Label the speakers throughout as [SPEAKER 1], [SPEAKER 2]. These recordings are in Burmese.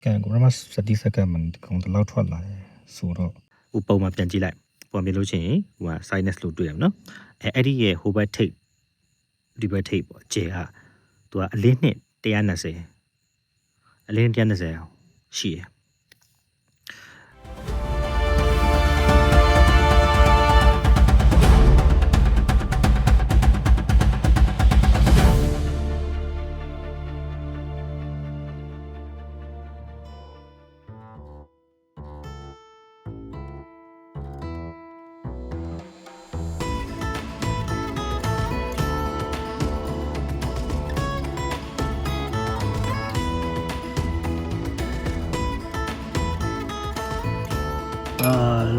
[SPEAKER 1] ကဲကိုရမစတိစကမန်ကောင်တလောက်ထွက်လာတယ်ဆိုတော့
[SPEAKER 2] ဥပုံမှာပြန်ကြည့်လိုက်ပုံမြင်လို့ရှိရင်ဟိုက sinus လို့တွေ့ရမှာနော်အဲ့ဒီရဲ့ hobart tape ဒီဘက် tape ပေါ့ကျဲကသူကအလင်းနှစ်120အလင်း120ရှိတယ်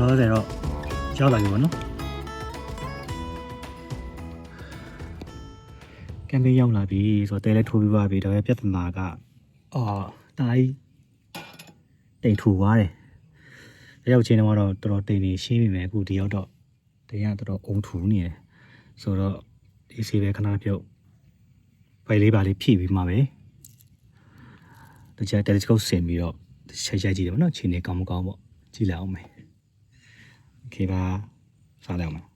[SPEAKER 2] လောဆယ်တော့ရောက်လာပြီပေါ့နော်ကမ်ပင်းရောက်လာပြီဆိုတော့တဲလဲထိုးပြီးပါပြီဒါပေမဲ့ပြဿနာကတိုင်းတိတ်ထူသွားတယ်တယောက်ချင်းတော့တော်တော်တိတ်နေရှင်းပြီမယ်အခုဒီရောက်တော့တင်းကတော်တော်အုံထူနေတယ်ဆိုတော့ဒီစီပဲခဏပြုတ်ဖိုင်လေးပါလေးဖြည့်ပြီးမှပဲတခြား telescope ဆင်ပြီးတော့ချိန်ကြည့်တယ်ပေါ့နော်ချိန်နေကောင်းမကောင်းပေါ့ကြည့်လိုက်အောင်မယ်โอเคပါစားလိုက်အောင်မယ်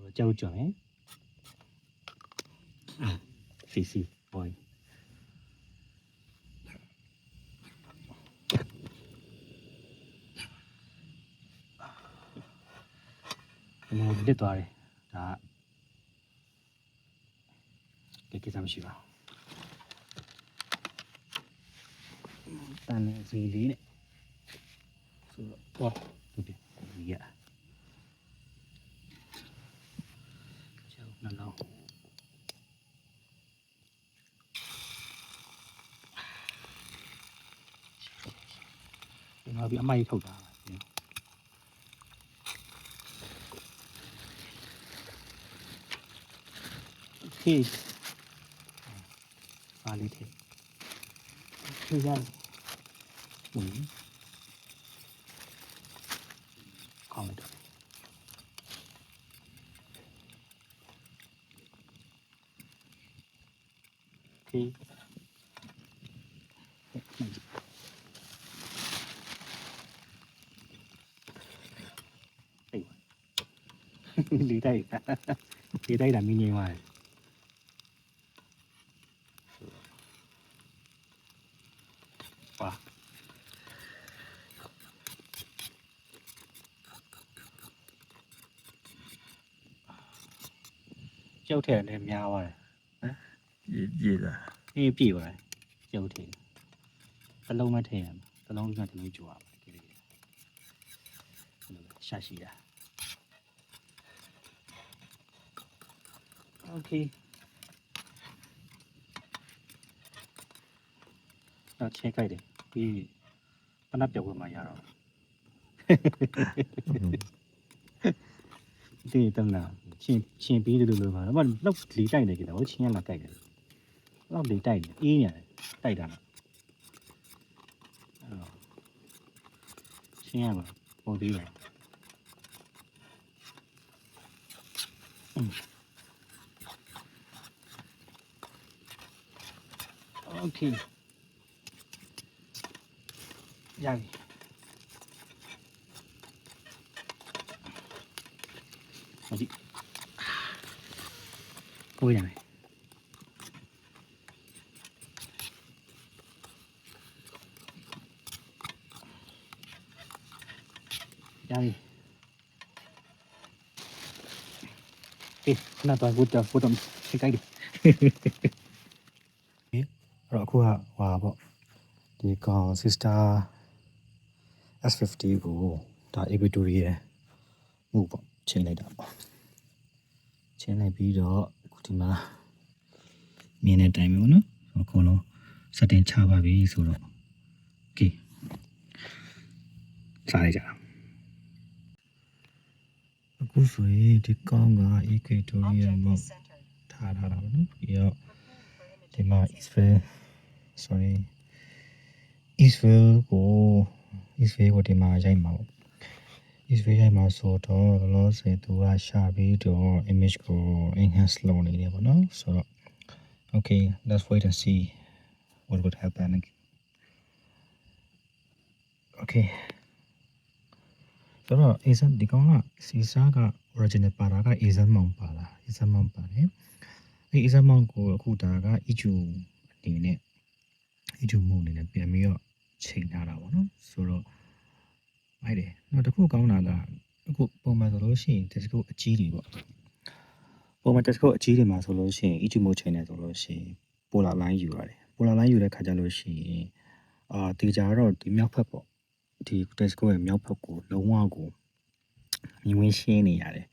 [SPEAKER 2] ဟုတ်ကြောက်ကြော်မယ်စီဘိုင်းဒီမှာတက်သွားတယ်ဒါကိစ္စမရှိပါဘူးတန်နေစီလေးနဲ့ဆိုတော့ဟုတ်ပြီဒီရကျောင်းနှလုံးဒီမှာပြီးအမိုက်ထုတ်တာโอเคအားလေးထည့်ထည့်ရတယ်ကောင်းတယ်โอเคလေးတိုက်တာမင်းငိမ့်သွားတယ်ပါကျောက်ထည့်လည်းများသွားတယ်
[SPEAKER 1] ပြေးတာ
[SPEAKER 2] အေးပြေသွားတယ်ကျောက်ထည့်တစ်လုံးမထည့်ရမှာတစ်လုံးကတစ်လုံးကြွားပါဒီလိုရှာရှိတာโอเคတော့ချက်ကြိုက်တယ်ပြီးပနပ်ပြောက်ဝင်မှရတော့ဒီတမ်းလားချင်းပြီးတယ်လို့ပါတော့လောက်လီတိုက်နေကြတယ်ဟိုချင်းရလာတိုက်တယ်လောက်လီတိုက်နေအေးနေတယ်တိုက်တာလားချင်းရပါပုံသေးတယ်โอเคရပြီဟုတ်ပြီကိုရမယ်ရပြီအေးနာတော့ဝတ်တော့ဖိုတော့ချိန်ကြိုက်တယ်
[SPEAKER 1] အဲ့တော့အခုကဟွာပေါ့ဒီကောင် sister S50 ကိုဒါ equatorial မှုပေါ့ချိန်လိုက်တာပေါ့ချိန်လိုက်ပြီးတော့အခုဒီမှာမြင်တဲ့အတိုင်းပဲပေါ့နော်အကုန်လုံးစတင်ချပါပြီဆိုတော့โอเคစားလိုက်ကြအခုဆိုရင်ဒီကောင်က equatorial မှာထားတာပေါ့နော်ပြီးတော့ဒီမှာ Israel Israel ကိုဒီမှာရိုက်မှာပေါ့ is very မှာဆိုတော့လောလောဆယ်သူကရှာပြီးတော့ image ကို enhance လုပ်နေတယ်ပေါ့နော်ဆိုတော့ okay let's wait and see what would happen okay ဆိုတော့ Asian ဒီကောင်က Caesar က original ပါတာက Asian mount ပါလား Asian mount ပါတယ်အဲ Asian mount ကိုအခုဒါက EQ အနေနဲ့ EQ mode အနေနဲ့ပြန်ပြီးတော့ချိန်ထားတာပေါ့နော်ဆိုတော့မိုက်တယ်နောက်တစ်ခုကောင်းတာကအခုပုံမှန်ဆိုလို့ရှိရင် Discord အကြီးတွေပေါ့ပုံမှန် Discord အကြီးတွေမှာဆိုလို့ရှိရင် EQ mode ချိန်နေဆိုလို့ရှိရင် polar line ယူရတယ် polar line ယူတဲ့ခါကျလို့ရှိရင်တေချာတော့ဒီမြောက်ဖက်ပေါ့ဒီ Discord ရဲ့မြောက်ဖက်ကိုလုံးဝကိုမြင်ဝင်ရှင်းနေရတယ်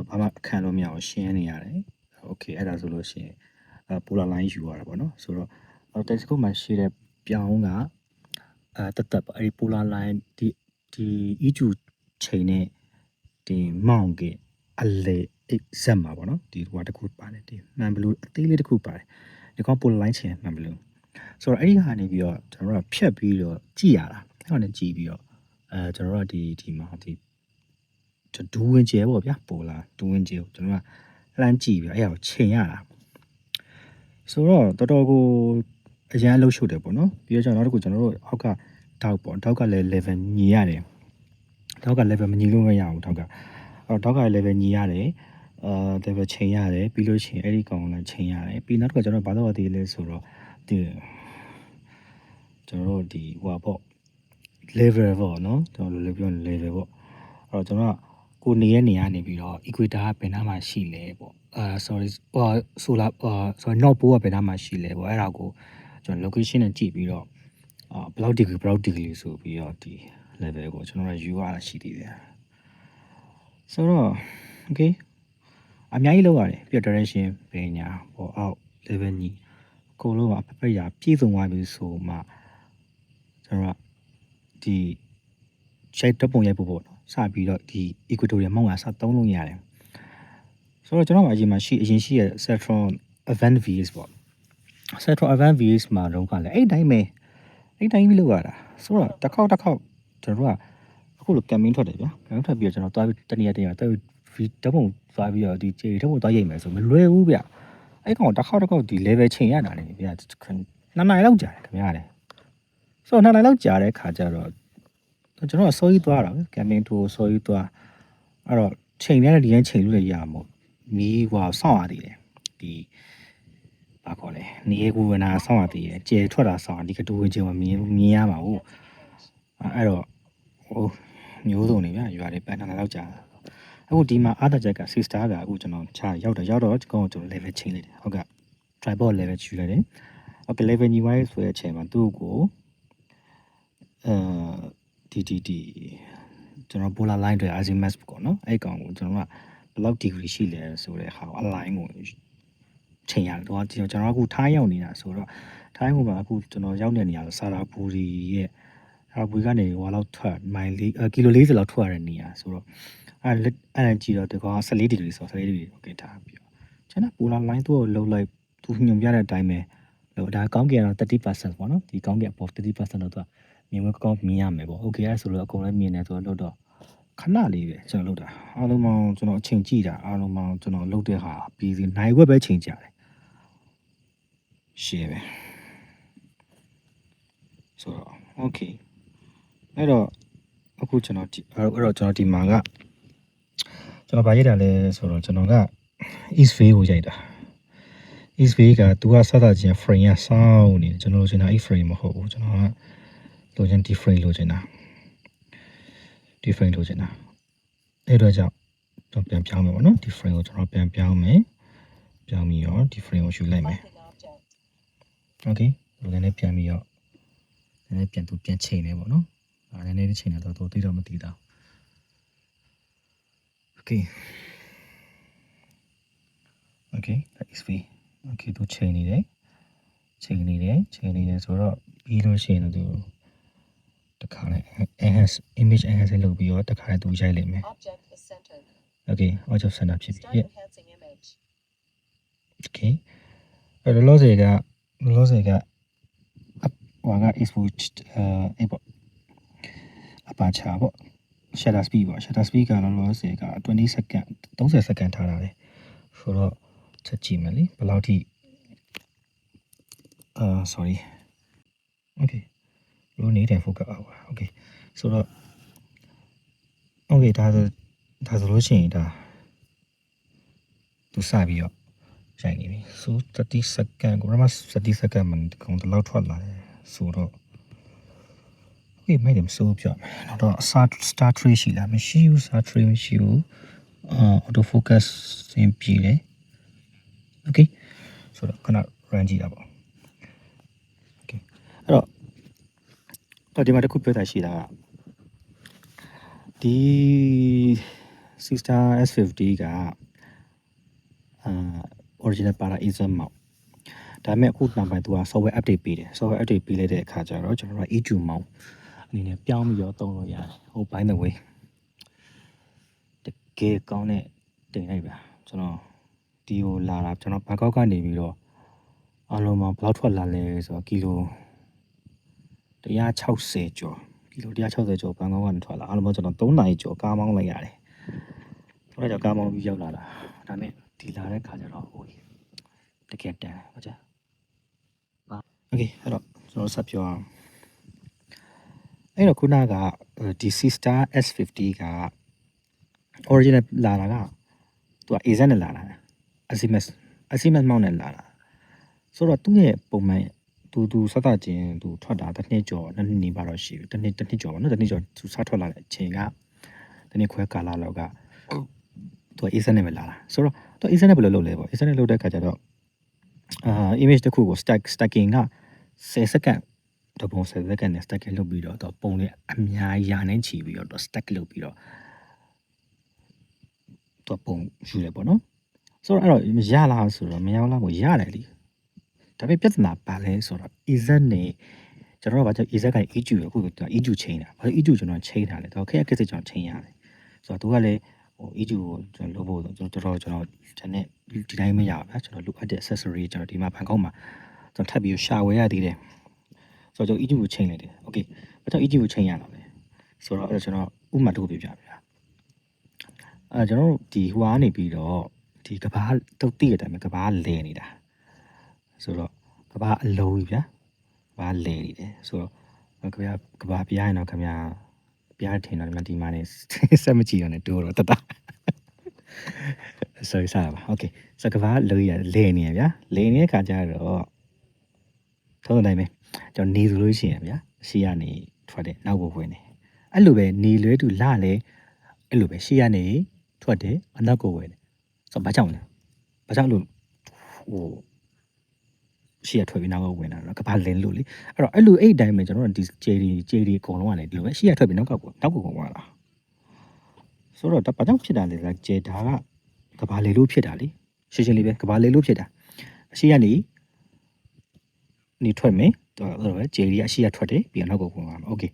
[SPEAKER 1] ဘာမှအခန့်လို့မရအောင်ရှင်းနေရတယ်โอเคအဲ့ဒါဆိုလို့ရှိရင်polar line ယူရတာပေါ့နော်ဆိုတော့Discord မှာရှိတဲ့ပြောင်းကတက်ပေါ့အဲ့ဒီ polar line ဒီ EQ ချိန်နဲ့ဒီ mount ကအလေ exam မှာပေါ့နော်ဒီဟိုတစ်ခုပါတယ်ဒီ man blue အသေးလေးတစ်ခုပါတယ်ဒီကောင် polar line ချိန် man blue ဆိုတော့အဲ့ဒီဟာနေပြီးတော့ကျွန်တော်တို့ဖြတ်ပြီးတော့ကြည့်ရတာအဲ့ဒါနဲ့ကြည့်ပြီးတော့ကျွန်တော်တို့ဒီမှာဒီဒူးဝင်ကျဲပေါ့ဗျာပိုလာဒူးဝင်ကျဲကိုကျွန်တော်ကလှမ်းကြည့်ပြီးအဲ့ဒါကိုချိန်ရတာဆိုတော့တော်တော်ကိုအရန်အလုပ်ရှုပ်တယ်ပေါ့နော်ပြီးတော့ကျွန်တော်နောက်တစ်ခုကျွန်တော်တို့အောက်ကတောက်ပေါ့တောက်ကလည်း level ညီရတယ်တောက်က level မညီလို့မရဘူးတောက်ကတောက်က level ညီရတယ်level ချိန်ရတယ်ပြီးလို့ရှိရင်အဲ့ဒီကောင်လည်းချိန်ရတယ်ပြီးနောက်တစ်ခါကျွန်တော်ဘာလို့ရသေးလဲဆိုတော့ဒီကျွန်တော်တို့ဒီဟိုပေါ့ level ပေါ့နော်ကျွန်တော်လိုပြော level ပေါ့အဲ့တော့ကျွန်တော်ကကိုနေရနေရနေပြီးတော့ equator ကဘယ်နားမှာရှိလဲပေါ့sorry solar sorry north pole ကဘယ်နားမှာရှိလဲပေါ့အဲ့ဒါကိုကျွန်တော် location နဲ့ကြည့်ပြီးတော့ဘယ်လောက် degree ဆိုပြီးတော့ဒီ level ကိုကျွန်တော်တို့ယူရတာရှိသေးတယ်ဆိုတော့ okay အများကြီးလောက်ရတယ်ပြီးတော့ direction ဘယ်ညာပေါ့အောက် level ညီအကုန်လုံးကဖက်ဖက်ရပြည့်စုံသွားပြီဆိုမှကျွန်တော်ကဒီရှိုက်တပ်ပုံရိုက်ဖို့ပေါ့နော်စပြီးတော့ဒီ equatorial မောင်းကစသုံးလို့ရတယ်ဆိုတော့ကျွန်တော်အရင်ရှိရ Saturn Advanced VS ပေါ့ Saturn Advanced VS မှာတော့ကလည်းအဲ့တိုင်းပဲလောက်ရတာဆိုတော့တစ်ခေါက်ကျွန်တော်တို့ကအခုလို campaign ထွက်တယ်ဗျာ campaign ထွက်ပြီးတော့ကျွန်တော်သွားပြီးတနေရာတော်ဓာတ်ပုံသွားပြီးတော့ဒီခြေဓာတ်ပုံသွားရိုက်မယ်ဆိုမလွယ်ဘူးဗျအဲ့ကောင်တစ်ခေါက်ဒီ level ချိန်ရတာလေဗျာ2 နာရီလောက်ကြာတယ်ခင်ဗျာလေဆိုတော့2 နာရီလောက်ကြာတဲ့ခါကျတော့ကျွန်တော်စိုးရီးသွားတာပဲ campaign tour စိုးရီးသွားအဲ့တော့ချိန်တဲ့ဒီတိုင်းချိန်လို့လည်းရမှာမဟုတ်မီးဟိုစောင့်ရသေးတယ်ဒီဘာခေါ်လဲနေကူဝင်တာစောင့်ရသေးတယ်ကျဲထွက်တာစောင့်ဒီကတူဝင်ချင်းမမြင်ရပါဘူးအဲ့တော့ဟိုမျိုးစုံနေဗျာရွာတွေပန်း2 နာရီလောက်ကြာအခုဒီမှာအားတချက်က sister ကအခုကျွန်တော်ချာရောက်တော့ကျွန်တော် level ချိန်လိုက်တယ်ဟုတ်က tripod level ယူလိုက်တယ်ဟုတ်က level ညီဝိုင်းဆိုတဲ့အချိန်မှာသူ့ကိုဒီကျွန်တော် polar line တွေ azimuth ပေါ့နော်အဲ့ကောင်ကိုကျွန်တော်ကဘယ်လောက် degree ရှိလဲဆိုတဲ့ဟာကို align ကိုချိန်ရတယ်တော့ကျွန်တော်အခုထားရောက်နေတာဆိုတော့ထားရောက်မှာအခုကျွန်တော်ရောက်တဲ့နေရာဆိုစာရာဘူရီရဲ့စာရာဘူရီကနေဟိုလောက်ထွက်မိုင်4ကီလို40လောက်ထွက်ရတဲ့နေရာဆိုတော့အဲ့ကြည့်တော့ဒီကောင်14 degree ဆို14 degree โอเคထားပြီးတော့ကျွန်တော် polar line သူ့ကိုလှုပ်လိုက်သူညွန်ပြတဲ့အတိုင်းပဲလို့ဒါကောင်းကင်ကတော့ 30% ပေါ့နော်ဒီကောင်းကင် above 30% တော့သူကမြင်မကောင်းမြင်ရမယ်ပေါ့ okay အဲ့ဆိုတော့အကုန်လည်းမြင်တယ်ဆိုတော့ခဏလေးပဲကျွန်တော်လုပ်တာအားလုံးပေါင်းကျွန်တော်အချိန်ကြည့်တာအားလုံးပေါင်းကျွန်တော်လုပ်တဲ့ဟာပြီးစီနိုင်ဝက်ပဲချိန်ကြတယ်ရှယ်ပဲဆိုတော့ okay အဲ့တော့အခုကျွန်တော်ဒီမှာကကျွန်တော်ဗာရိုက်တာလဲဆိုတော့ကျွန်တော်က east bay ကိုရိုက်တာ east bay ကသူကစသချင်း frame ကစောင်းနေတယ်ကျွန်တော်လိုချင်တာ frame မဟုတ်ဘူးကျွန်တော်ကလိုချင် different လိုချင်တာအဲ့တော့ကြောင့်ကျွန်တော်ပြန်ပြောင်းမယ်ပေါ့နော် different ကိုကျွန်တော်ပြန်ပြောင်းမယ်ပြောင်းပြီးတော့ different ကိုယူလိုက်မယ် okay ဒီနေ့ပြန်ပြီးတော့နည်းနည်းပြန်ချိန်နေပေါ့နော်နည်းနည်းချိန်နေတော့သိတော့မသိတာ okay that is free okay သူချိန်နေတယ်ဆိုတော့ပြီးလို့ရှိရင်တော့သူတခါနဲ့ enhance image enhance လုပ်ပြီးတော့တခါနဲ့သူရိုက်လိုက်မယ် okay object center ဖြစ်ပြီ okay အဲ့တော့လောဆယ်ကဟိုက export ပေါ့အပါချာပေါ့ shutter speed ပေါ့ shutter speed ကလောလောဆယ်က20 second 30 second ထားတာလေဆိုတော့ချက်ကြည့်မယ်လေဘယ်လောက်ထိsorry okay လို့နေတဲ့ focus အောက်ပါ okay ဆိုတော့ okay ဒါဆိုလို့ရှိရင်ဒါသူစပြီးတော့ရိုက်နေပြီဆို30 second ကိုရမ30 second မှကောင်တော့ထွက်လာတယ်ဆိုတော့ဒီမိုက်တယ်ဆိုပြမယ်တော့ star tree ရှိလားမရှိဘူး star tree မရှိဘူး auto focus စင်ပြေတယ် okay ဆိုတော့ခဏ run ကြည့်တာပေါ့ okay အဲ့တော့ဒီမှာတစ်ခုပြောတာရှိတာကဒီ Star S50 ကoriginal para ism မောက်ဒါပေမဲ့အခုနောက်ပိုင်းသူက software update ပေးတယ် software update ပေးလိုက်တဲ့အခါကျတော့ကျွန်တော်တို့ EQ မောက်အနေနဲ့ပြောင်းပြီးတော့သုံးလို့ရတယ်ဟို by the way တကယ်ကောင်းတဲ့တင်လိုက်ပါကျွန်တော်ဒီကိုလာတာကျွန်တော်ဘန်ကောက်ကနေပြီးတော့အလုံးမှာဘလောက်ထွက်လာလဲဆိုတော့ကီလို160ကျော်ကီလို160ကျော်ဘန်ကောက်ကနေထွက်လာအလုံးမှာကျွန်တော်3နာရီကျော်ကားမောင်းလိုက်ရတယ်ဆိုတော့ကားမောင်းပြီးရောက်လာတာဒါပေမဲ့ဒီလာတဲ့ခါကျတော့ဟိုတကယ်တန်ဟုတ်ကြโอเคအဲ့တော့ကျွန်တော်ဆက်ပြောအောင်အဲ့တော့ခုနကဒီ Star S50 က original လာတာကသူက AZ နဲ့လာတာ Azimuth မောင်းနဲ့လာတာဆိုတော့သူ့ရဲ့ပုံမှန်သူစသချင်းသူထွက်တာတစ်နှစ်ကျော်နှစ်နှစ်နေပါတော့ရှိပြီတစ်နှစ်ကျော်ပါနော်တစ်နှစ်ကျော်သူစထွက်လာတဲ့အချိန်ကတစ်နှစ်ခွဲကာလလောက်ကသူက AZ နဲ့ပဲလာတာဆိုတော့သူ AZ နဲ့ဘယ်လိုလုပ်လဲပေါ့ AZ နဲ့လုပ်တဲ့ခါကျတော့image တစ်ခုကို stacking က10 second တပုံ10 second နဲ့ stack လုပ်ပြီးတော့ပုံလေးအများကြီးရာနဲ့ချီပြီးတော့ stack လုပ်ပြီးတော့တော့ပုံယူရပေါ့နော်ဆိုတော့အဲ့တော့ရလားဆိုတော့မရလားကိုရတယ်လीဒါပေမဲ့ပြဿနာပါလဲဆိုတော့ EZ နဲ့ကျွန်တော်တို့ကဘာကြောင့် EZ က EQ ရအခုက EQ ချိန်တာဘာလို့ EQ ကျွန်တော်ချိန်တာလဲတော့ခက်ခက်စစ်ကျွန်တော်ချိန်ရတယ်ဆိုတော့သူကလည်းဟို EQ ကိုကျွန်တော်လုပ်ဖို့ကျွန်တော်ကျွန်တော်ဒီတိုင်းမရပါဘူးကျွန်တော်လိုအပ်တဲ့ accessory ကျွန်တော်ဒီမှာဘန်ကောက်မှာကျွန်တော်ထပ်ပြီးရှာဝယ်ရသေးတယ်ဆိုတော့ကျွန်တော် EQ ကိုချိန်လိုက်တယ် okay ဘာကြောင့် EQ ကိုချိန်ရတာလဲဆိုတော့အဲ့ကျွန်တော်ဥပမာတစ်ခုပြပြပြကျွန်တော်တို့ဒီဟိုကနေပြီးတော့ဒီကဘာတုတ်တိတဲ့အတိုင်းပဲကဘာလဲနေတာဆိုတော့ကဘာအလုံးကြီးဗျာကဘာလဲနေတယ်ဆိုတော့ကဘာပြားရင်တော့ခင်ဗျာပြားထင်တော့ဒီမှာနေစက်မကြည့်ရနဲ့တိုးတော့တတ sorry စားပါ okay စကဘာလုံးကြီးလဲနေရဗျာလဲနေတဲ့ခါကျတော့ထုံးတိုင်းပဲကျွန်တော်နေဆိုလို့ရှိရင်ဗျာရှေ့ကနေထွက်တဲ့နောက်ကိုဝင်နေအဲ့လိုပဲနေလွဲတူလာလဲအဲ့လိုပဲရှေ့ကနေထွက်တယ်အနောက်ကိုဝင်တယ်ဆိုတော့ဘာကြောင့်လဲဘာကြောင့်လို့ဟိုရှေ့ကထွက်ပြီးနောက်ကဝင်တာတော့ကဘာလင်းလို့လေအဲ့တော့အဲ့လိုအဲ့အတိုင်းပဲကျွန်တော်တို့ဒီဂျေဒီအကုန်လုံးကလည်းဒီလိုပဲရှေ့ကထွက်ပြီးနောက်ကိုကုန်သွားတာဆိုတော့ဒါဘာကြောင့်ဖြစ်တာလဲဂျေဒါကကဘာလေလို့ဖြစ်တာလေရှင်းရှင်းလေးပဲကဘာလေလို့ဖြစ်တာအရှိကနေနေထွက်မယ်တော့ပဲဂျေဒီကအရှိကထွက်တယ်ပြီးတော့နောက်ကိုကုန်သွားမှာโอเค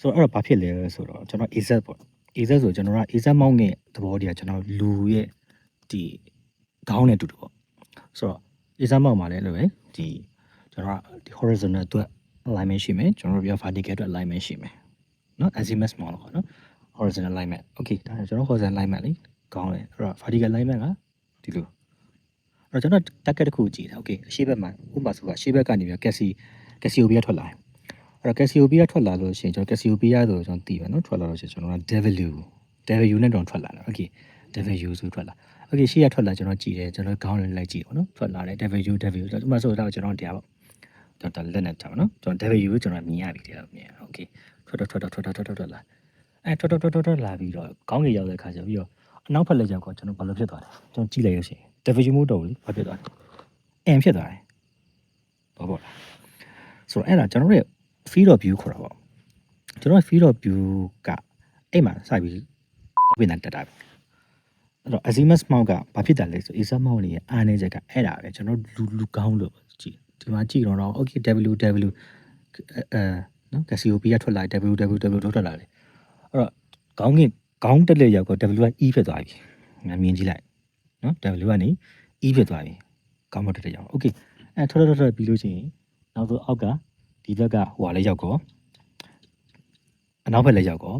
[SPEAKER 1] ဆိုတော့အဲ့တော့ဘာဖြစ်လဲဆိုတော့ကျွန်တော် AZ ပေါ့ AZ ဆိုကျွန်တော်က AZ မောင်းတဲ့သဘောတရားကျွန်တော်လူရဲ့ဒီခေါင်းနဲ့တူတူပေါ့ဆိုတော့ AZ မောင်းမှာလည်းလို့ပဲဒီကျွန်တော်ကဒီ horizontal အတွက် alignment ရှိမယ်ကျွန်တော်တို့ပြော vertical အတွက် alignment ရှိမယ်เนาะ azimuth မောင်းလို့ခေါ်နော် horizontal alignment okay ဒါကျွန်တော် horizontal alignment လေးခေါင်းတယ်အဲ့တော့ vertical alignment ကဒီလိုအဲ့တော့ကျွန်တော် target တစ်ခုကြည့်တာ okay အရှေ့ဘက်မှာဥပမာဆိုကအရှေ့ဘက်ကနေပြီး Cassiopeia ထွက်လာတယ်အဲ့တော့ Cassiopeia ထွက်လာလို့ရှိရင်ကျွန်တော် Cassiopeia ဆိုကျွန်တော်သိပါနော်ထွက်လာလို့ရှိရင်ကျွန်တော်က W နဲ့တော့ထွက်လာတယ် okay W ဆိုထွက်လာ okay ရှေ့ကထွက်လာကျွန်တော်ကြည့်တယ်ကျွန်တော်ခေါင်းလေးလိုက်ကြည့်ပေါ့နော်ထွက်လာတယ် W ဆိုဥပမာဆိုတော့ကျွန်တော်တရားပေါ့ကျွန်တော်လက်နဲ့ထားပါနော်ကျွန်တော် W ကိုကျွန်တော်မြင်ရပြီတရားမြင် okay ထွက်လာအဲ့ထွက်လာပြီးတော့ခေါင်းကြီးရောက်တဲ့ခါကျပြီးတော့အနောက်ဖက်လက်ရောက်တော့ကျွန်တော်ဘာလို့ဖြစ်သွားလဲကျွန်တော်ကြည့်လိုက်ရရှင် W မို့တော့လေဘာဖြစ်သွားလဲ M ဖြစ်သွားတယ်ဘာပေါ့လားဆိုတော့အဲ့ဒါကျွန်တော်ရဲ့ field of view ခေါ်တာပေါ့ကျွန်တော် field of view ကအဲ့မှာစပြီးပြင်တာတက်တာပဲအဲ့တော့ azimuth mount ကဘာဖြစ်တာလဲဆို azimuth mount ရဲ့အားနည်းချက်ကအဲ့ဒါပဲကျွန်တော်လူကောင်းလို့ကြည့်ဒီမှာကြည့်တော့ okay W နော် Cassiopeia ထွက်လာ W ထွက်လာတယ်အဲ့တော့ခေါင်းတက်လက်ရောက်တော့ W က E ဖြစ်သွားပြီမြင်ကြည့်လိုက်နော် W ကနေ E ဖြစ်သွားပြီခေါင်းမတက်လက်ရောက် okay အဲ့ထွက်ပြီးလို့ရှိရင်နောက်ဆုံးအောက်ကဒီဘက်ကဟိုဟာလေးရောက်ကောအနောက်ဘက်လည်းရောက်ကော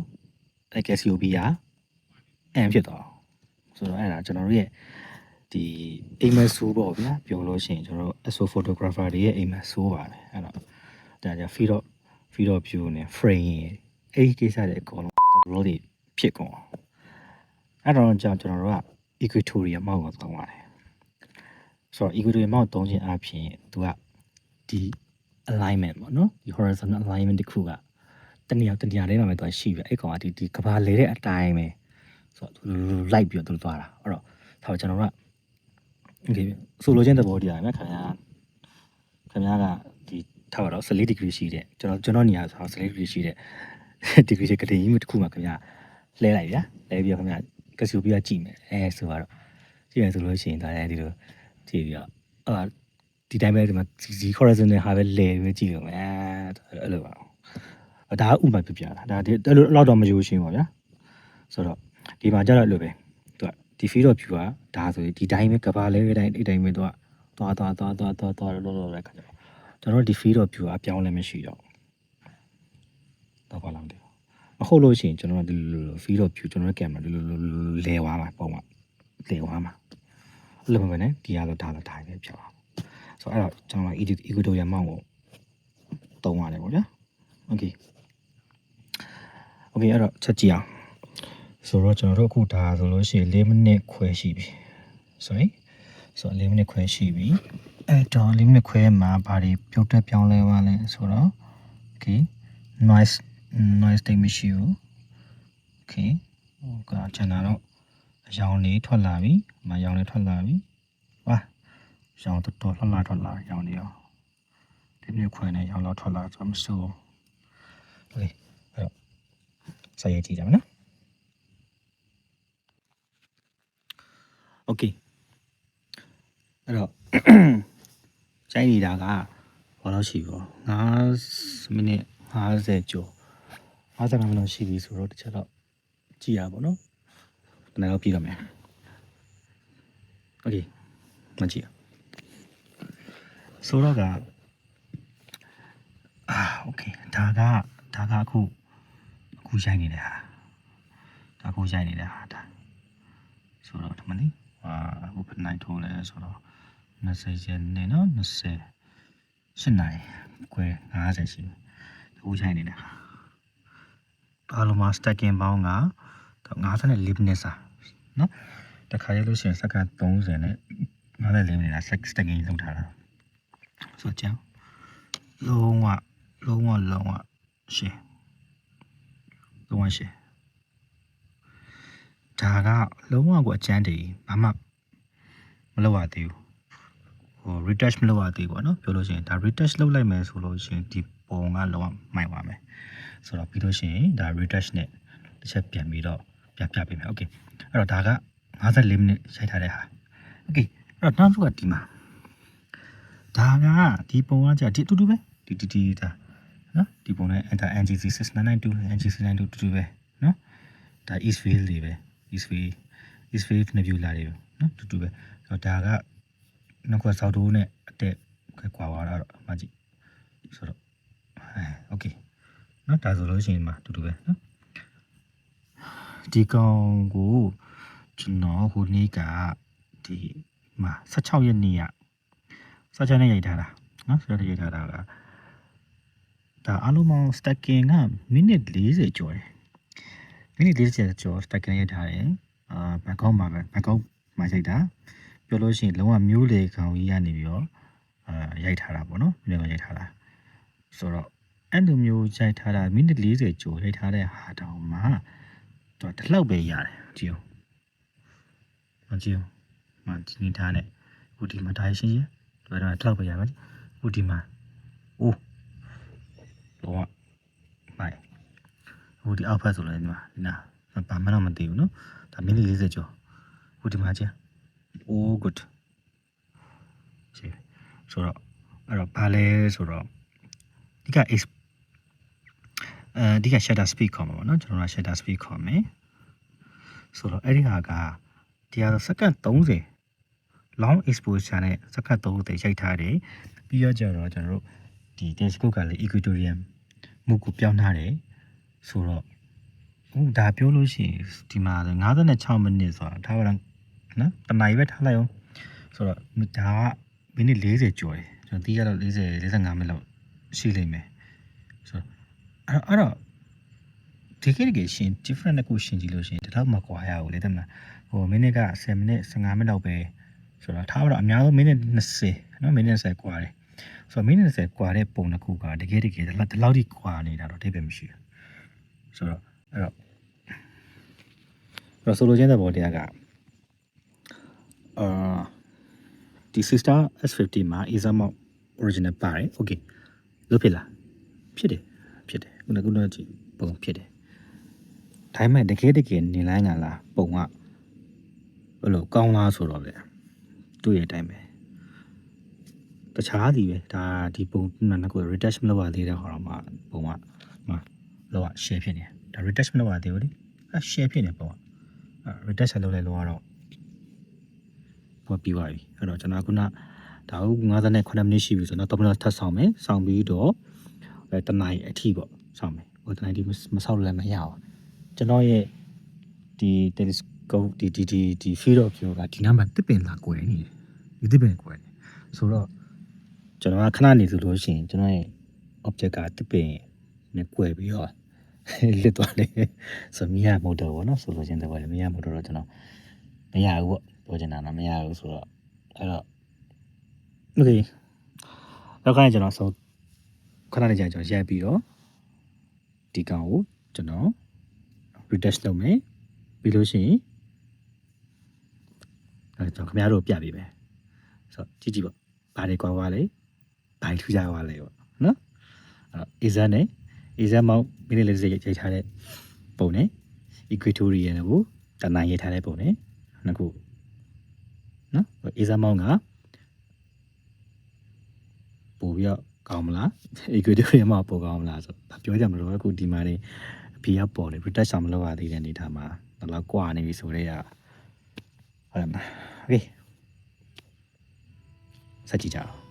[SPEAKER 2] Cassiopeia M ဖြစ်သွားဆိုတော့အဲ့ဒါကျွန်တော်တို့ရဲ့ဒီအိမ်မက်ဆိုးပေါ့ဗျာပြောလို့ရှိရင်ကျွန်တော်တို့ ASO photographer တွေရဲ့အိမ်မက်ဆိုးပါတယ်အဲ့တော့ဒါကြ feed of view နဲ့ frame အဲ့ဒီကိစ္စတွေအကုန်လုံးဘလို့တွေဖြစ်ကုန်အဲ့တော့ကျွန်တော်တို့က equatorial မောက်ကိုသုံးပါတယ်ဆိုတော့ equatorial မောက်သုံးခြင်းအပြင်သူကဒီ alignment ပေါ့နော်ဒီ horizontal alignment တစ်ခုကတနေရာလေးမှာပဲသူရှိပြီအဲ့ကောင်ကဒီကဘာလဲတဲ့အတိုင်းပဲဆိုတော့လိုက်ပြီးတော့သူသွားတာအဲ့တော့ဒါကျွန်တော်တို့ကokay ဆိုလိုချင်းသဘောတရားပဲခင်ဗျာကဒီထားပါတော့14 degree ရှိတဲ့ကျွန်တော်နေရာဆိုတော့14 degree ရှိတဲ့ degree ကတိကြီးမျိုးတစ်ခုမှခင်ဗျာလဲလိုက်ဗျာလဲပြီးတော့ခင်ဗျာကစီပြီးတော့ကြည့်မယ်ဆိုတော့ကြည့်ရဆိုလို့ရှိရင်ဒါလည်းဒီလိုကြည့်ပြီးတော့ဒီတိုင်းပဲဒီမှာဒီ horizon နဲ့ဟာပဲလဲပြီးကြည့်လို့အဲ့လိုပါဒါကဥပမာပြပြတာဒါအဲ့လိုတော့မယူရှင်းပါဗျာဆိုတော့ဒီမှာကြတော့အဲ့လိုပဲသူကဒီ field of view ကဒါဆိုရင်ဒီတိုင်းပဲကဘာလဲတိုင်းအဲ့တိုင်းပဲသူကသွားလို့တဲ့ခါကျတော့ကျွန်တော်ဒီ field of view ကအပြောင်းလဲမရှိတော့တော့ဘာလို့လဲမဟုတ်လို့ရှိရင်ကျွန်တော်ဒီလို field of view ကျွန်တော်ရဲ့ camera ဒီလိုလဲသွားမှာပုံမှန်လဲသွားမှာအဲ့လိုပဲねဒီကတော့ဒါပဲဖြစ်သွားဆိုတော့အဲ့တော့ကျွန်တော် equatorial mount ကိုတုံးရတယ်ပေါ့ဗျာ okay အဲ့တော့ချက်ကြည့်အောင်ဆိုတော့ကျွန်တော်တို့အခုဒါဆိုလို့ရှိရင်4မိနစ်ခွဲရှိပြီ sorry ဆိုတော့4မိနစ်ခွဲရှိပြီအဲ့တော့4မိနစ်ခွဲမှာဘာတွေပြုတ်တက်ပြောင်းလဲသွားလဲဆိုတော့ okay noise တိတ်မရှိဘူး okay ဟိုကကျွန်တော်တော့အရောင်လေးထွက်လာပြီမရောင်လေးထွက်လာပြီဝါရောင်တော်ထွက်လာရောင်လေးရောဒီနေ့ခွဲနေရောင်တော့ထွက်လာဆိုမှဆို okay အဲ့တော့ဆက်ရကြည့်ကြမယ်နော် okay အဲ့တော့ကျိုင်းနေတာကဘာလို့ရှိရော9မိနစ်50ကျော်50မိနစ်ရှိပြီဆိုတော့တစ်ချက်တော့ကြည့်ရပါတော့တနေ့တော့ပြည့်တော့မယ် okay မကြည့်ဆိုတော့okay ဒါကအခုရိုက်နေတဲ့ဟာဒါအခုရိုက်နေတဲ့ဟာဒါဆိုတော့ဒီမနေ့ဟိုဘယ်နိုင်ထိုးလဲဆိုတော့20ရက်နေနော်28နိုင်ခွဲ50ရှိတယ်အခုရိုက်နေတဲ့ဟာအားလုံးမှာ stacking ပေါင်းက54မိနစ်စာနော်တခါရလို့ရှိရင်စက္ကန့်30နဲ့54မိနစ်လား stacking လုပ်ထားတာဆိုတော့ကြောင်းလုံးဝရှင်းဒါကလုံးဝကိုအကျန်းတည်းဘာမှမလုပ်ရသေးဘူးဟို retouch မလုပ်ရသေးဘူးပေါ့နော်ပြောလို့ရှိရင်ဒါ retouch လုပ်လိုက်မယ်ဆိုလို့ရှိရင်ဒီပုံကလုံးဝမှိုက်သွားမယ်ဆိုတော့ပြီးလို့ရှိရင်ဒါ retouch နဲ့တစ်ချက်ပြန်ပြီးတော့ပြပေးမယ် okay အဲ့တော့ဒါက54မိနစ်ရိုက်ထားတဲ့ဟာ okay အဲ့တော့နောက်တစ်ခုကဒီမှာဒါကဒီပုံကကြာဒီအတူတူပဲဒီဒါနော်ဒီပုံနဲ့ enter NGC 6992 NGC 92တူတူပဲနော်ဒါ east field တွေပဲ east field nebula တွေပဲနော်တူတူပဲဆိုတော့ဒါကနောက်ကစောက်တိုးနဲ့အတက်ခွာသွားတာတော့မကြည့်ဆိုတော့okay နော်ဒါဆိုလို့ရှိရင်မှာတူတူပဲနော်ဒီကောင်ကိုကျွန်တော်ဟိုနေ့ကဒီမှာ16ရက်နေ့က16ရက်နေ့ရိုက်ထားတာနော်16ရက်ရိုက်ထားတာကဒါအလုံးပေါင်း stacking ကမိနစ်40ကျော်တယ်မိနစ်40ကျော် stacking ရိုက်ထားတယ်ဘန်ကောက်မှာရိုက်တာပြောလို့ရှိရင်လုံးဝမျိုးလေခေါင်ကြီးကနေပြီးတော့ရိုက်ထားတာပေါ့နော်မျိုးလေရိုက်ထားတာဆိုတော့အဲ့လိုမျိုးရိုက်ထားတာမိနစ်40ကျော်ရိုက်ထားတဲ့ဟာတောင်မှတော့တစ်လောက်ပဲရတယ်ကြည့်အောင်ဒီနေ့ထားနဲ့ဟိုဒီမှာဒါရှင်းတော့တစ်လောက်ပဲရမယ်ဟိုဒီမှာတော့မိုင်ဟိုဒီအောက်ဖက်ဆိုလဲဒီမှာဘာမှမသိဘူးနော်ဒါမိနစ်40ကျော်ဟိုဒီမှာချင်းgood ဆိုတော့အဲ့တော့ဘာလဲဆိုတော့ဒီက shutter speed ခေါ်မှာပေါ့နော်ကျွန်တော်က shutter speed ခေါ်မယ်ဆိုတော့အဲ့ဒီဟာကတရားစက္ကန့်30 long exposure နဲ့စက္ကန့်30ရိုက်ထားတယ်ပြီးတော့ကျတော့ကျွန်တော်တို့ဒီ telescope ကလည်း equatorial မူကိုပြောင်းထားတယ်ဆိုတော့ ဒါပြောလို့ရှိရင်ဒီမှာ56မိနစ်ဆိုတာထားပါတော့နော်တနားရီပဲထားလိုက်အောင်ဆိုတော့ဒါကမိနစ်40ကျော်တယ်ကျွန်တော်တီးကတော့45မိနစ်လောက်ရှိလိမ့်မယ်ဆိုတော့အဲ့တော့ဒီကိရှင် different ကိုရှင်ကြည့်လို့ရှိရင်တလောက်မကွာရဘူးလေတဲ့မှာဟိုမိနစ်က10မိနစ်15မိနစ်လောက်ပဲဆိုတော့ထားပါတော့အများဆုံးမိနစ်20နော်မိနစ်20ကွာတယ်ဆိုတော့မိနစ်20ကွာတဲ့ပုံတစ်ခုကတကယ်ဒီလောက်ထိကွာနေတာတော့အဓိပ္ပာယ်မရှိဘူးဆိုတော့အဲ့တော့ဆိုလိုချင်တဲ့ဘောတရားကဒီ Sister S50 မှာ Acer mount original ပါတယ် okay လို့ဖြစ်လားဖြစ်တယ်ခုနကြည့်ပုံဖြစ်တယ်ဒါပေမဲ့တကယ်နေလိုင်းကလားပုံကဘယ်လိုကောင်းလားဆိုတော့လေတွေ့ရတဲ့အတိုင်းပဲတခြားသည်ပဲဒါဒီပုံနှစ်ခု retouch မလုပ်ရသေးတဲ့ဟောတော့မှပုံကလောက share ဖြစ်နေဒါ retouch မလုပ်ရသေးဘူးလေshare ဖြစ်နေပုံကretouch လုပ်လိုက်လို့ကတော့ပြီးသွားပြီအဲ့တော့ကျွန်တော်ခုနဒါဟုတ်58မိနစ်ရှိပြီဆိုတော့တော့ထပ်ဆောင်မယ်ဆောင်ပြီးတော့တနားရီအထိပေါ့ဆောင်မယ်ဟိုတနားရီမဆောက်လည်းမရအောင်ကျွန်တော်ရဲ့ဒီ telescope ဒီ field of view ကဒီနားမှာတစ်ပင်လာကွယ်နေတယ်ဒီတစ်ပင်ကွယ်နေဆိုတော့ကျွန်တော်ကခဏနေဆိုလို့ရှိရင်ကျွန်တော်ရဲ့ object ကတစ်ပင်နဲ့ကွယ်ပြီးတော့လစ်သွားတယ်ဆိုမြင်ရမို့တော့ဗောနော်ဆိုလို့ချင်းတော့ဗောမြင်ရမို့တော့ကျွန်တော်မရဘူးပေါ့ပြောချင်တာတော့မရဘူးဆိုတော့အဲ့တော့ okay နောက်ကနေကျွန်တော်ဆိုခဏနေကြာကျွန်တော်ရိုက်ပြီးတော့ဒီကောင်ကိုကျွန်တော် retouch လုပ်မယ်ပြီးလို့ရှိရင်အဲ့ကျွန်တော်ခင်ဗျားတို့ပြပေးမယ်ဆိုတော့ကြည့်ပေါ့ဘာတွေကွာလဲဘာတွေထူးခြားသွားလဲပေါ့နော်အဲ့တော့ Acer mount မိနစ်လေးရိုက်ထားတဲ့ပုံနဲ့ equatorial ကိုတနင်္ဂနွေရိုက်ထားတဲ့ပုံနဲ့နှစ်ခုနော် Acer mount ကပို့ပြီးတော့ကောင်းမလား equatorial မှာပို့ကောင်းမလားဆိုတော့ပြောကြမလို့အခုဒီမှာနေအဖေကပေါ်တယ် retouch မလုပ်ရသေးတဲ့အနေထားမှာတော့ကွာနေပြီဆိုတော့ဟုတ်တယ်မလား okay ဆက်ကြည့်ကြအောင်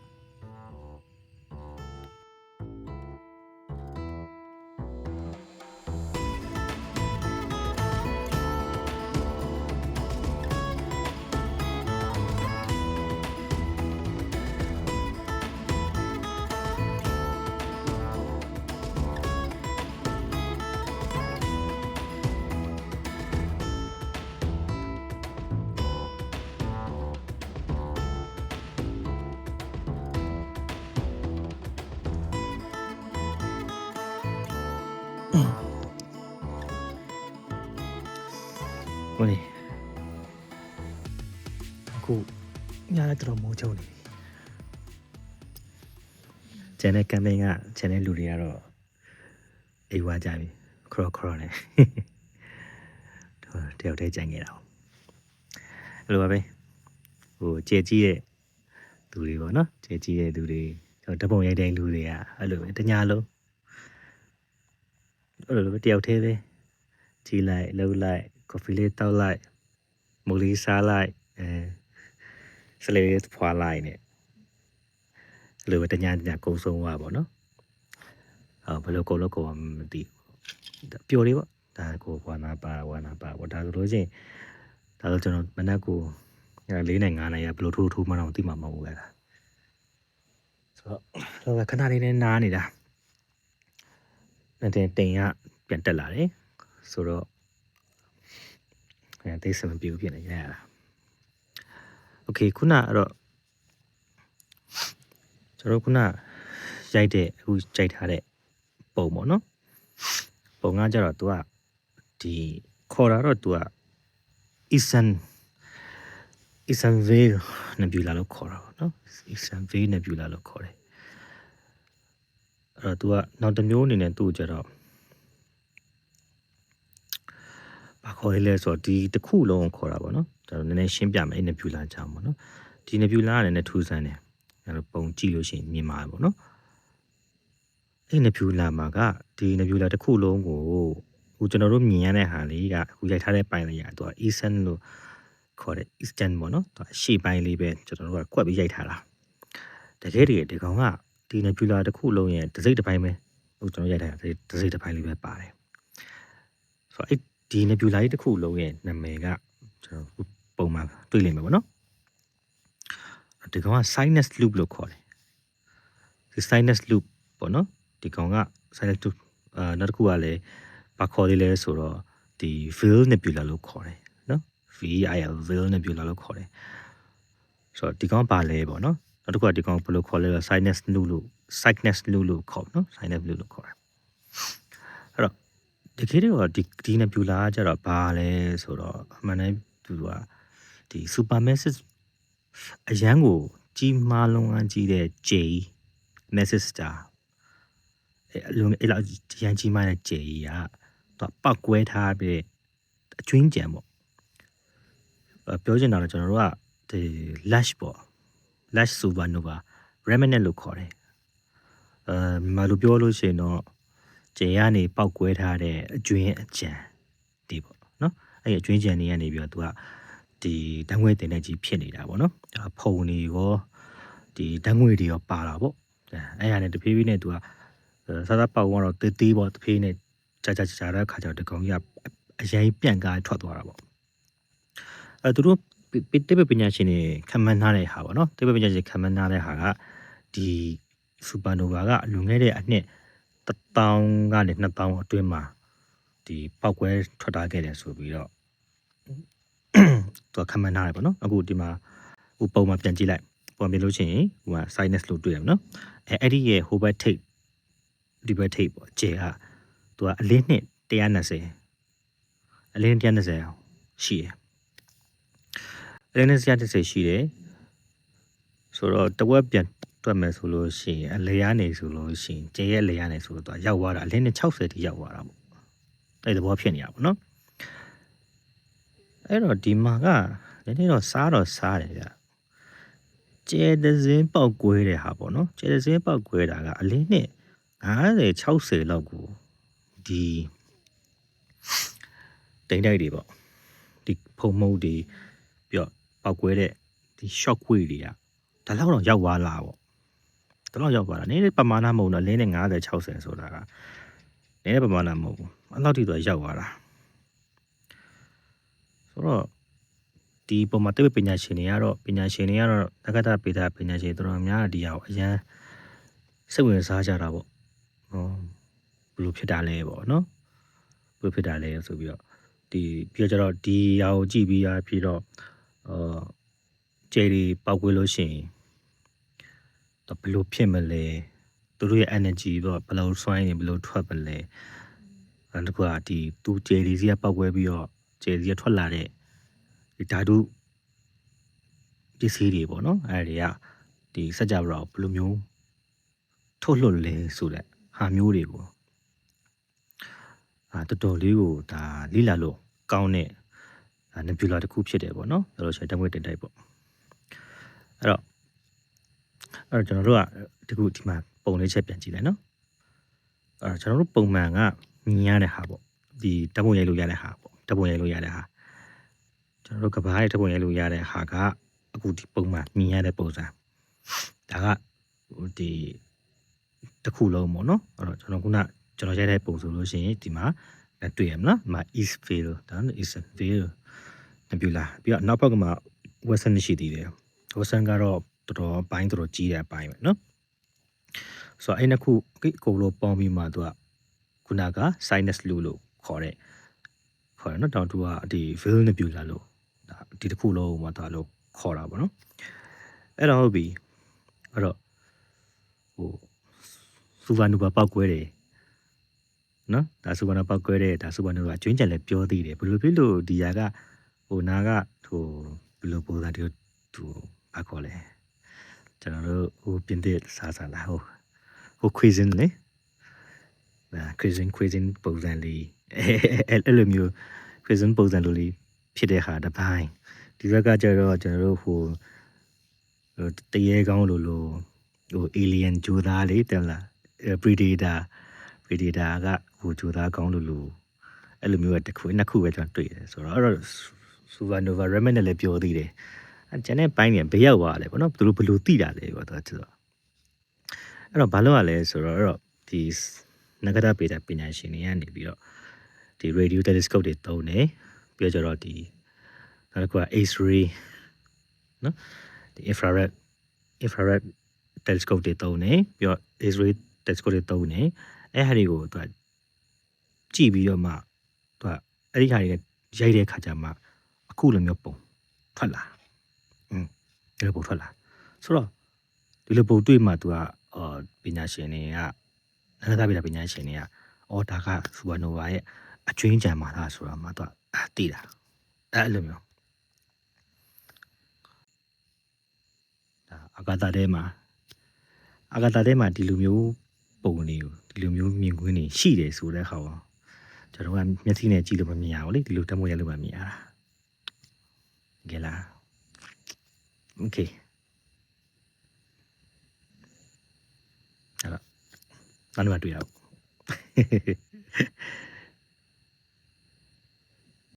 [SPEAKER 2] ဟုတ်လေအခုညလည်းတော်တော်မိုးချုံနေပြီကျန်တဲ့ campaign ကကျန်တဲ့လူတွေကတော့အိမ်ဝါကြပြီခေါ်နေတယောက်တည်းကြိုင်နေတာအဲ့လိုပါပဲဟိုကြဲကြီးရဲ့သူတွေပေါ့နော်ကြဲကြီးရဲ့သူတွေတပုံရိုက်တဲ့လူတွေကအဲ့လိုပဲတညာလုံးအဲ့လိုပဲတယောက်တည်းပဲကြီးလိုက်လှုပ်လိုက်coffee လေးတောက်လိုက်မူလေးစားလိုက်စလေးလေးဖွာလိုက်နဲ့အဲ့လိုပဲတညာကုံဆုံးသွားပါတော့နော်ဘယ်လိုကုံလို့ကုံမသိပျော်လေးပေါ့ဒါကိုဝါနာပါဒါဆိုလို့ချင်းဒါဆိုကျွန်တော်မနက်ကို4နဲ့5နိုင်ရဘယ်လိုထိုးမှတော့သိမှာမဟုတ်ဘူးလေဆိုတော့ခဏလေးနဲ့နားနေတာတင်ကပြန်တက်လာတယ်ဆိုတော့သိစမပြူဖြစ်နေရတာโอเคခုနအဲ့တော့ကျွန်တော်ခုနရိုက်တဲ့အခုကြိုက်ထားတဲ့ပုံပေါ့နော်ပုံကကြတော့ तू ကဒီခေါ်တာတော့ तू က Eastern Veil Nebula လို့ခေါ်တာပေါ့နော် Eastern Veil Nebula လို့ခေါ်တယ်အဲ့တော့ तू ကနောက်တစ်မျိုးအနေနဲ့သူ့ကြတော့ဘာခေါ်လဲဆိုတော့ဒီတစ်ခုလုံးခေါ်တာပေါ့နော်ဒါတော့နည်းနည်းရှင်းပြမယ် nebula ကြောင်းပေါ့နော်ဒီ nebula ကလည်းထူးဆန်းတယ်အဲ့တော့ပုံကြည့်လို့ရှိရင်မြင်ပါတယ်ပေါ့နော်အဲ့ nebula မှာကဒီ nebula တစ်ခုလုံးကိုအခုကျွန်တော်တို့မြင်ရတဲ့ဟာလေးကအခုရိုက်ထားတဲ့ပိုင်းလေးကသူက Eastern လို့ခေါ်တဲ့ Eastern ပေါ့နော်သူကရှေ့ပိုင်းလေးပဲကျွန်တော်တို့ကကွက်ပြီးရိုက်ထားတာတကယ်ဒီကောင်ကဒီ nebula တစ်ခုလုံးရဲ့တစ်စိတ်တစ်ပိုင်းပဲအခုကျွန်တော်ရိုက်ထားတာတစ်စိတ်တစ်ပိုင်းလေးပဲပါတယ် ဆိုတော့ဒီ nebula ကြီးတစ်ခုလုံးရဲ့နာမည်ကကျွန်တော်ပုံမှန်တွေ့လိမ့်မယ်ပေါ့နော်ဒီကောင်က sinus loop လို့ခေါ်တယ်ဒီ sinus loop ပေါ့နော်ဒီကောင်က sinus loop နောက်တစ်ခုကလည်းဘာခေါ်သေးလဲဆိုတော့ဒီ Veil nebula လို့ခေါ်တယ်နော် VIL Veil nebula လို့ခေါ်တယ်ဆိုတော့ဒီကောင်ဘာလဲပေါ့နော်နောက်တစ်ခုကဒီကောင်ဘယ်လိုခေါ်လဲဆို sinus loop လို့ခေါ်နော် sinus loop လို့ခေါ်တယ်အဲ့တော့ဒီခေတ်တော့ဒီ nebula ကကြတော့ဘာလဲဆိုတော့အမှန်တမ်းသူကဒီ supermassive အရန်ကိုကြီးမားလုံးအကြီးတဲ့ J massive star အဲ့လိုအဲ့လောက်ရန်ကြီးမားတဲ့ J ကသူပောက်ကွဲထားပြီးအကျွင်းကြံပေါ့ပြောချင်တာတော့ကျွန်တော်တို့ကဒီ lash ပေါ့ lash supernova remnant လို့ခေါ်တယ်မလို့ပြောလို့ရှိရင်တော့J ကနေပောက်ကွဲထားတဲ့အကျွင်းအကြံဒီပေါ့နော်အဲ့အကျွင်းကြံတွေကနေပြီးတော့သူကဒီဓာတ်ငွေတင်တဲ့ကြီးဖြစ်နေတာပေါ့နော်ဖုံတွေရောဒီဓာတ်ငွေတွေရောပါတာပေါ့အဲ့ရနဲ့တဖြည်းဖြည်းနဲ့သူကစားစားပေါက်တော့တေးပေါ့တဖြည်းနဲ့ကြာတဲ့ခါကျတော့ဒီကောင်ကြီးကအရင်ပြန့်ကားထွက်သွားတာပေါ့သူတို့တိပပညာရှင်တွေခံမှန်းထားတဲ့ဟာပေါ့နော်တိပပညာရှင်ခံမှန်းထားတဲ့ဟာကဒီ supernova ကလွန်ခဲ့တဲ့အနှစ်1000ကနေ2000အတွင်းမှာဒီပောက်ကွဲထွက်လာခဲ့တယ်ဆိုပြီးတော့သူကခံမှန်းထားတယ်ပေါ့နော်အခုဒီမှာပုံမှန်ပြန်ကြည့်လိုက်ပုံမြင်လို့ရှိရင်ဟိုက sinus လို့တွေ့ရမှာနော်အဲ့ဒီရဲ့ Hobart tape ဒီဘက် tape ပေါ့ကျဲကသူကအလင်းနှစ်120အလင်း120ရှိတယ်အလင်း120ရှိတယ်ဆိုတော့တဝက်ပြန်တွက်မယ်ဆိုလို့ရှိရင်အလေရနေဆိုလို့ရှိရင်ကျဲရဲ့အလေရနေဆိုတော့သူရောက်သွားတာအလင်းနဲ့60တိရောက်သွားတာပေါ့အဲ့ဒီဘောဖြစ်နေတာပေါ့နော်အဲ့တော့ဒီမှာကနည်းနည်းတော့စားတယ်ဗျကျဲတဲ့စင်းပေါက်ကွဲတဲ့ဟာပေါ့နော်ကျဲတဲ့စင်းပေါက်ကွဲတာကအလင်းနဲ့50 60လောက်ကိုဒီတိမ်တိုက်တွေပေါ့ဒီဖုံမုတ်တွေပြီးတော့ပောက်ကွဲတဲ့ဒီ shock wave တွေကဒါလောက်တော့ရောက်သွားလားပေါ့ဒါလောက်ရောက်သွားတာနည်းနည်းပမာဏမဟုတ်တော့လင်းနဲ့50 60ဆိုတာကနည်းနည်းပမာဏမဟုတ်ဘူးအဲ့လောက်ထိတော့ရောက်သွားတာဆိုတော့ဒီပုံမှာတိပညာရှင်တွေကတော့တက္ကသပေတာပညာရှင်တို့တော်များဒီဟာကိုအရန်စိတ်ဝင်စားကြတာပေါ့ဘယ်လိုဖြစ်တာလဲပေါ့နော်ဘယ်လိုဖြစ်တာလဲဆိုပြီးတော့ဒီပြီးတော့ကျတော့ဒီဟာကိုကြည့်ပြီးသားပြီးတော့ကျဲဒီပောက်ကွေးလို့ရှိရင်တော့ဘယ်လိုဖြစ်မလဲသူတို့ရဲ့ energy ပေါ့ဘယ်လိုစွမ်းရည်ဘယ်လိုထွက်မလဲအဲ့ဒါကဒီသူကျဲဒီစီကပောက်ကွဲပြီးတော့ကျဲဒီကထွက်လာတဲ့ဒီဓာတုပစ္စည်းတွေပေါ့နော်အဲ့ဒီကဒီစัจ java ဘယ်လိုမျိုးထုတ်လွှတ်လဲဆိုတဲ့ဟာမျိုးတွေကိုတော်တော်လေးကိုဒါလိလာလို့ကောင်းတဲ့nebula တစ်ခုဖြစ်တယ်ပေါ့နော်ဆိုတော့ရှင်တမွေတက်တိုက်ပေါ့အဲ့တော့ကျွန်တော်တို့ကဒီခုဒီမှာပုံလေးချက်ပြန်ကြည့်လိုက်နော်အဲ့တော့ကျွန်တော်တို့ပုံမှန်ကမြင်ရတဲ့ဟာပေါ့ဒီဓာတ်ပုံရိုက်လို့ရတဲ့ဟာပေါ့ဓာတ်ပုံရိုက်လို့ရတဲ့ဟာကျွန်တော်တို့ကဘာရဲ့ဓာတ်ပုံရိုက်လို့ရတဲ့ဟာကအခုဒီပုံမှန်မြင်ရတဲ့ပုံစံဒါကဒီတစ်ခုလုံးပေါ့နော်အဲ့တော့ကျွန်တော်ရိုက်တဲ့ပုံဆိုလို့ရှိရင်ဒီမှာတွေ့ရမလားဒီမှာ East Veil ဒါ East Veil nebula ပြီးတော့နောက်ဘက်ကမှာ Western ရှိသေးတယ် Western ကတော့တော်တော်ကြီးတဲ့အပိုင်းပဲเนาะဆိုတော့အဲ့နှစ်ခုကိုလိုပေါင်းပြီးမှသူကခုနက sinus loop လို့ခေါ်တယ်เนาะတောင်သူကဒီ Veil nebula လို့ဒါဒီတစ်ခုလုံးမှာဒါလို့ခေါ်တာပေါ့เนาะအဲ့တော့ဟုတ်ပြီအဲ့တော့supernova ပောက်ကွဲတယ်နော်ဒါ supernova ပောက်ကွဲတယ်ဒါ supernova အကျွင်းကြံလည်းပြောသေးတယ်ဘယ်လိုဖြစ်လို့ဒီဟာကနာကဘယ်လိုပုံစံသူဘာခေါ်လဲကျွန်တော်တို့ပြင်သစ်စားလာcuisine လေcuisine ပုံစံလေးအဲ့လိုမျိုး cuisine ပုံစံလိုလေးဖြစ်တဲ့ဟာတစ်ပိုင်းဒီဘက်ကကျတော့ကျွန်တော်တို့တရေကောင်းလိုalien ဂျိုသားလေးတယ်လား predator ကဂျိုသားကောင်းလိုအဲ့လိုမျိုးတစ်ခုနှစ်ခုပဲကျွန်တော်တွေ့တယ်ဆိုတော့အဲ့တော့ supernova remnant လည်းပြောသေးတယ်ကျန်တဲ့ပိုင်းတွေဘေးရောက်သွားတယ်ပေါ့နော်သူတို့ဘယ်လိုသိတာလဲပေါ့သူကဆိုတော့အဲ့တော့ဘာလို့ ရလဲဆိုတော့အဲ့တော့ဒီနဂရပေတာပညာရှင်တွေကနေပြီးတော့ဒီ ဒီ radio telescope တွေသုံးတယ်ပြီးတော့ကျတော့ဒီနောက်တစ်ခုက X-ray နော်ဒီ infrared telescope တွေသုံးတယ်ပြီးတော့ X-ray telescope တွေသုံးတယ်အဲ့ဟာတွေကိုသူကကြည့်ပြီးတော့မှသူကအဲ့ဒီဟာတွေရိုက်တဲ့ခါကျမှအခုလိုမျိုးပုံထွက်လာဒီလိုပုံထွက်လာဆိုတော့ဒီလိုပုံတွေ့မှသူကပညာရှင်တွေကနာဂတာပညာရှင်တွေကအော်ဒါကစူပါနိုဗာရဲ့အကျွင်းကြံမှာလားဆိုတာမှသူကသိတာအဲ့လိုမျိုးဒါအာကာသထဲမှာဒီလိုမျိုးပုံတွေကိုဒီလိုမျိုးမြင်ကွင်းတွေရှိတယ်ဆိုတဲ့အခါမှာကျွန်တော်ကမျက်စိနဲ့ကြည့်လို့မမြင်ရဘူးလေဒီလိုတက်မွေးရလို့မှမြင်ရတာကဲလားโอเคအဲ့တော့နောက်တစ်ခါတွေ့ရအောင်